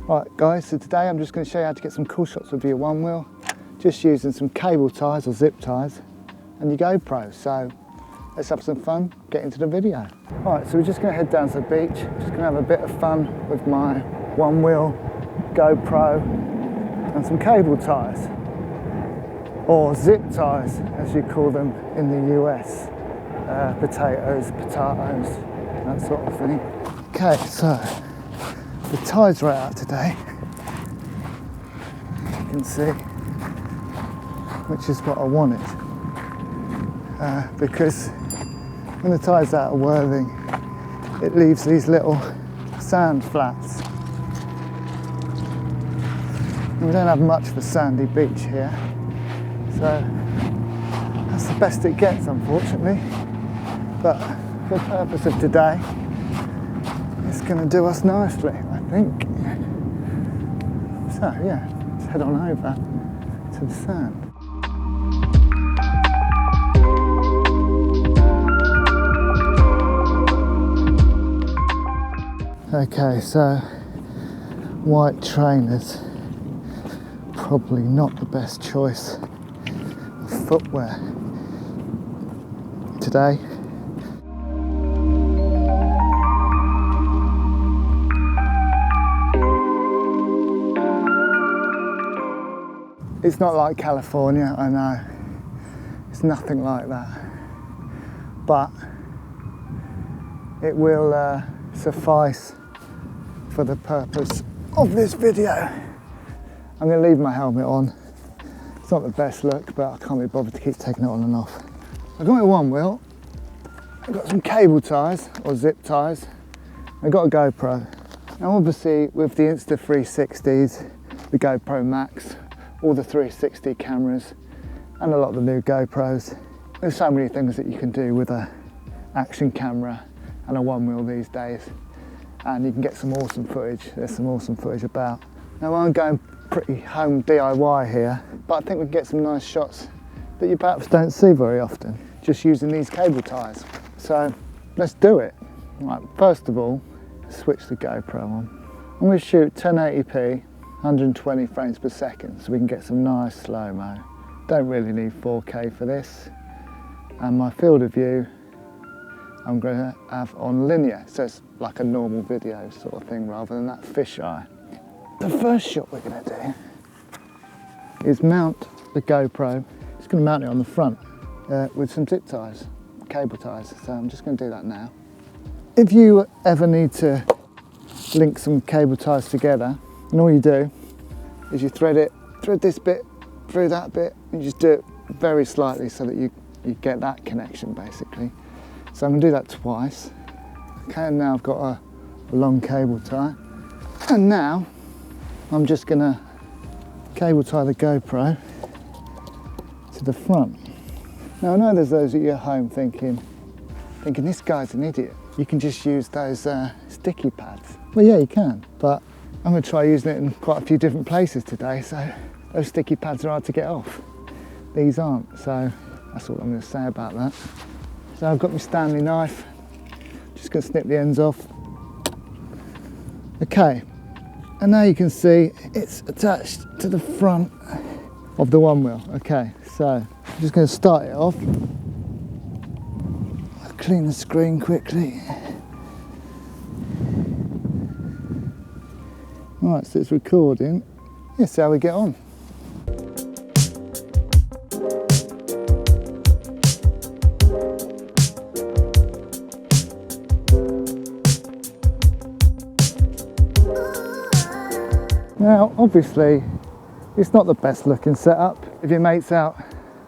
Right guys, so today I'm just going to show you how to get some cool shots with your Onewheel, just using some cable ties or zip ties and your GoPro. So let's have some fun, get into the video. Alright, so we're just going to head down to the beach, just going to have a bit of fun with my Onewheel, GoPro and some cable ties, or zip ties as you call them in the US. Potatoes, that sort of thing. Okay, so the tide's right out today, you can see, which is what I wanted, because when the tide's out of Worthing, it leaves these little sand flats. And we don't have much of a sandy beach here, so that's the best it gets, unfortunately. But for the purpose of today, it's going to do us nicely, I think. So yeah, let's head on over to the sand. Okay, so white trainers, probably not the best choice of footwear today. It's not like California, I know, it's nothing like that, but it will suffice for the purpose of this video. I'm going to leave my helmet on. It's not the best look, but I can't be bothered to keep taking it on and off. I've got my Onewheel, I've got some cable ties or zip ties, I've got a GoPro. Now obviously with the Insta360s, the GoPro Max, all the 360 cameras and a lot of the new GoPros, there's so many things that you can do with a action camera and a Onewheel these days, and you can get some awesome footage. There's some awesome footage about. Now I'm going pretty home DIY here, but I think we can get some nice shots that you perhaps don't see very often just using these cable ties. So let's do it. Right, first of all, switch the GoPro on. I'm going to shoot 1080p 120 frames per second so we can get some nice slow-mo. Don't really need 4K for this. And my field of view I'm going to have on linear, so it's like a normal video sort of thing rather than that fisheye. The first shot we're going to do is mount the GoPro. It's going to mount it on the front with some zip ties, cable ties, so I'm just going to do that now. If you ever need to link some cable ties together, and all you do is you thread this bit through that bit, and you just do it very slightly so that you get that connection basically. So I'm going to do that twice. Okay, and now I've got a long cable tie. And now I'm just going to cable tie the GoPro to the front. Now I know there's those at your home thinking this guy's an idiot. You can just use those sticky pads. Well yeah, you can, but I'm going to try using it in quite a few different places today, so those sticky pads are hard to get off. These aren't, so that's all I'm going to say about that. So I've got my Stanley knife, just going to snip the ends off. Okay, and now you can see it's attached to the front of the Onewheel. Okay, so I'm just going to start it off. I'll clean the screen quickly. Right, so it's recording. Let's see how we get on. Now, obviously, it's not the best looking setup. If your mate's out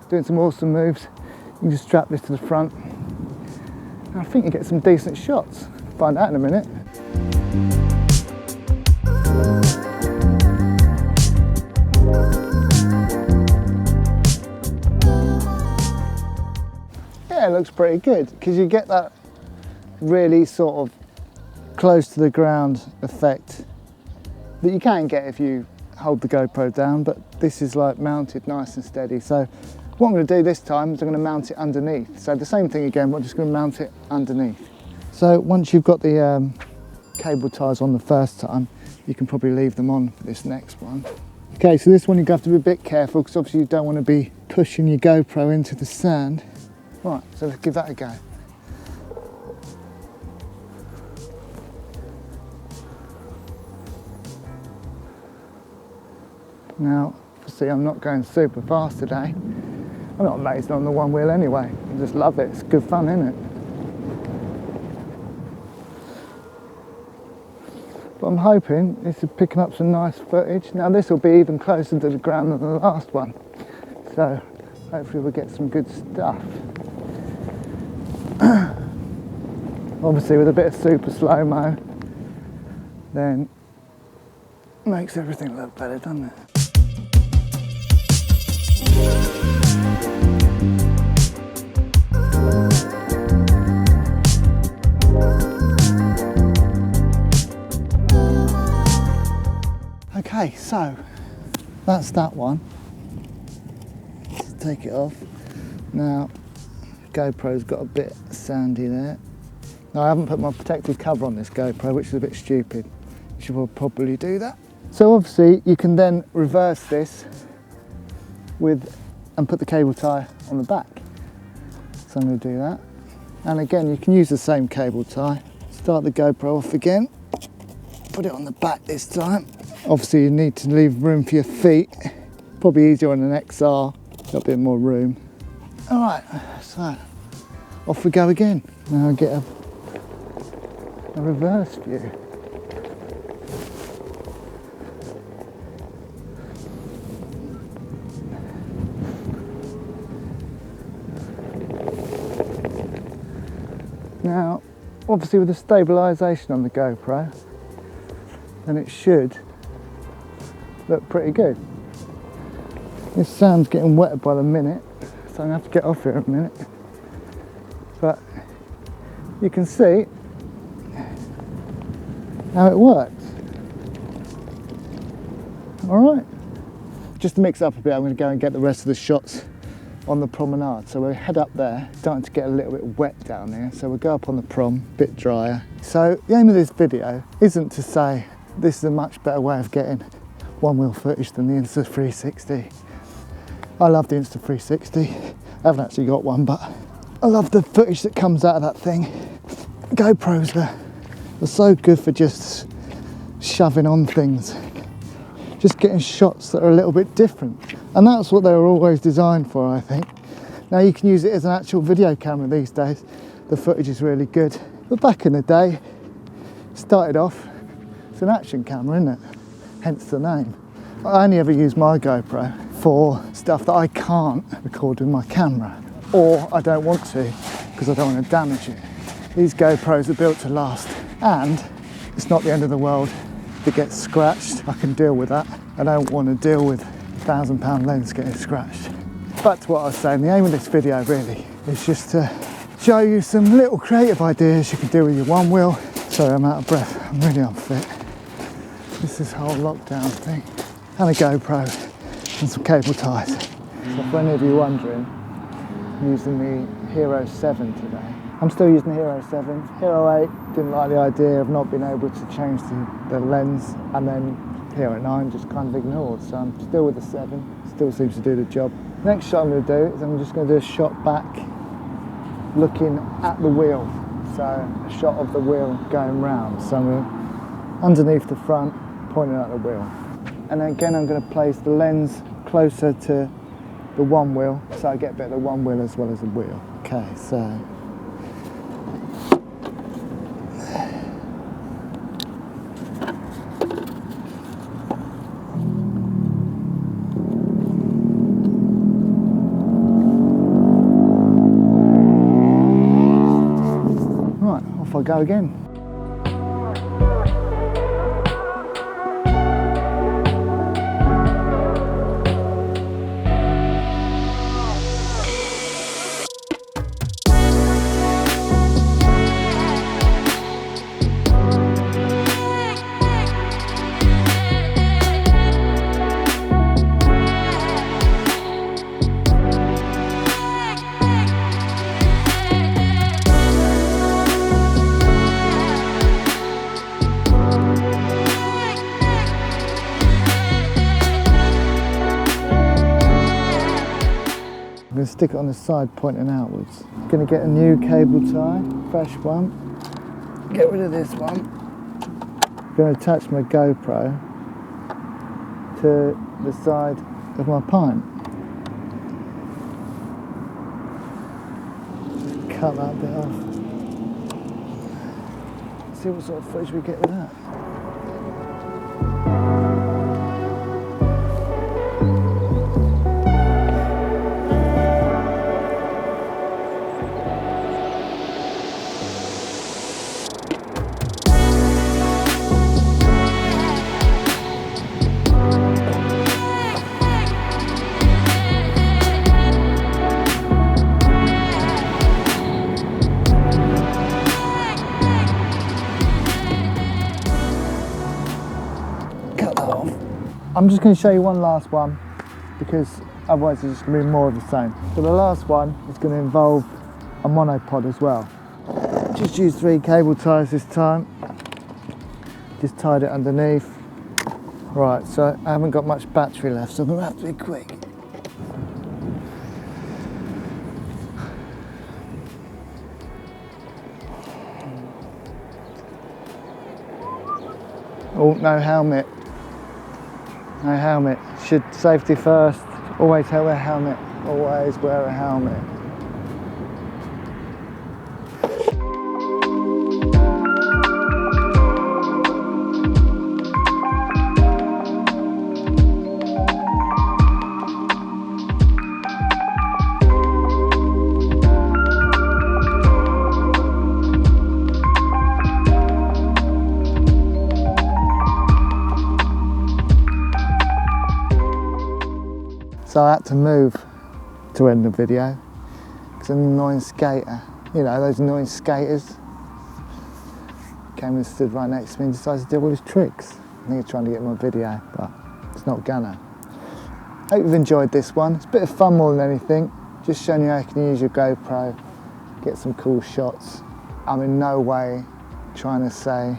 doing some awesome moves, you can just strap this to the front. And I think you get some decent shots. Find out in a minute. Yeah, it looks pretty good because you get that really sort of close to the ground effect that you can get if you hold the GoPro down, but this is like mounted nice and steady. So what I'm going to do this time is I'm going to mount it underneath. So the same thing again, but I'm just going to mount it underneath. So once you've got the cable ties on the first time, you can probably leave them on for this next one. Okay, so this one you have to be a bit careful because obviously you don't want to be pushing your GoPro into the sand. Right, so let's give that a go. Now, obviously I'm not going super fast today. I'm not amazed on the one wheel anyway. I just love it, it's good fun, isn't it? But I'm hoping this is picking up some nice footage. Now this will be even closer to the ground than the last one. So hopefully we'll get some good stuff. Obviously with a bit of super slow-mo, then makes everything look better, doesn't it? Okay, so that's that one. Let's take it off. Now, GoPro's got a bit sandy there. Now, I haven't put my protective cover on this GoPro, which is a bit stupid. You should probably do that. So obviously, you can then reverse this and put the cable tie on the back. So I'm going to do that. And again, you can use the same cable tie. Start the GoPro off again. Put it on the back this time. Obviously you need to leave room for your feet. Probably easier on an XR, got a bit more room. All right, so off we go again. Now I get a reverse view. Now, obviously with the stabilisation on the GoPro, then it should look pretty good. This sand's getting wetter by the minute, so I'm gonna have to get off here in a minute. But you can see how it works. All right. Just to mix it up a bit, I'm gonna go and get the rest of the shots on the promenade. So we'll head up there, starting to get a little bit wet down here. So we'll go up on the prom, a bit drier. So the aim of this video isn't to say this is a much better way of getting one wheel footage than the Insta360. I love the Insta360. I haven't actually got one, but I love the footage that comes out of that thing. GoPros are so good for just shoving on things, just getting shots that are a little bit different. And that's what they were always designed for, I think. Now you can use it as an actual video camera these days. The footage is really good. But back in the day, started off, it's an action camera, isn't it? Hence the name. I only ever use my GoPro for stuff that I can't record with my camera, or I don't want to because I don't want to damage it. These GoPros are built to last, and it's not the end of the world if it gets scratched. I can deal with that. I don't want to deal with £1,000 lens getting scratched. Back to what I was saying, the aim of this video really is just to show you some little creative ideas you can do with your one wheel. Sorry, I'm out of breath, I'm really unfit. This whole lockdown thing, and a GoPro and some cable ties. So for any of you wondering, I'm using the Hero 7 today. I'm still using the Hero 7. Hero 8 didn't like the idea of not being able to change the lens, and then Hero 9 just kind of ignored. So I'm still with the 7, still seems to do the job. Next shot I'm going to do is I'm just going to do a shot back looking at the wheel. So a shot of the wheel going round. So I'm underneath the front, pointing at the wheel. And then again I'm going to place the lens closer to the one wheel so I get a bit of the one wheel as well as the wheel. Okay, so right, off I go again. going to stick it on the side pointing outwards. Going to get a new cable tie, fresh one. Get rid of this one. Going to attach my GoPro to the side of my pint. Just cut that bit off. See what sort of footage we get with that. I'm just going to show you one last one because otherwise it's just going to be more of the same. So the last one is going to involve a monopod as well. Just used 3 cable ties this time. Just tied it underneath. Right, so I haven't got much battery left, so I'm going to have to be quick. Oh, no helmet. No helmet. Safety first. Always wear a helmet. Always wear a helmet. So I had to move to end the video because an annoying skater, you know, those annoying skaters, came and stood right next to me and decided to do all his tricks. I think he's trying to get my video, but it's not gonna. Hope you've enjoyed this one. It's a bit of fun more than anything. Just showing you how you can use your GoPro, get some cool shots. I'm in no way trying to say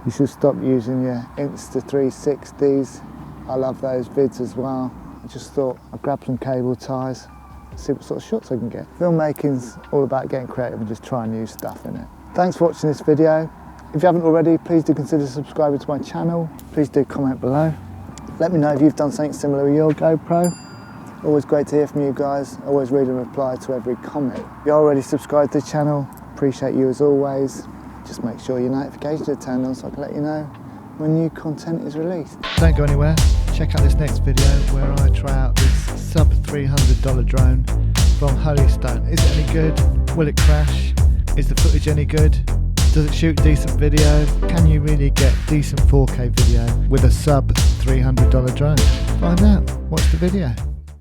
you should stop using your Insta360s. I love those vids as well. I just thought I'd grab some cable ties, see what sort of shots I can get. Filmmaking's all about getting creative and just trying new stuff in it. Thanks for watching this video. If you haven't already, please do consider subscribing to my channel. Please do comment below. Let me know if you've done something similar with your GoPro. Always great to hear from you guys. I always read and reply to every comment. If you're already subscribed to the channel, appreciate you as always. Just make sure your notifications are turned on so I can let you know when new content is released. Don't go anywhere. Check out this next video where I try out this sub $300 drone from Holystone. Is it any good? Will it crash? Is the footage any good? Does it shoot decent video? Can you really get decent 4K video with a sub $300 drone? Find out. Watch the video.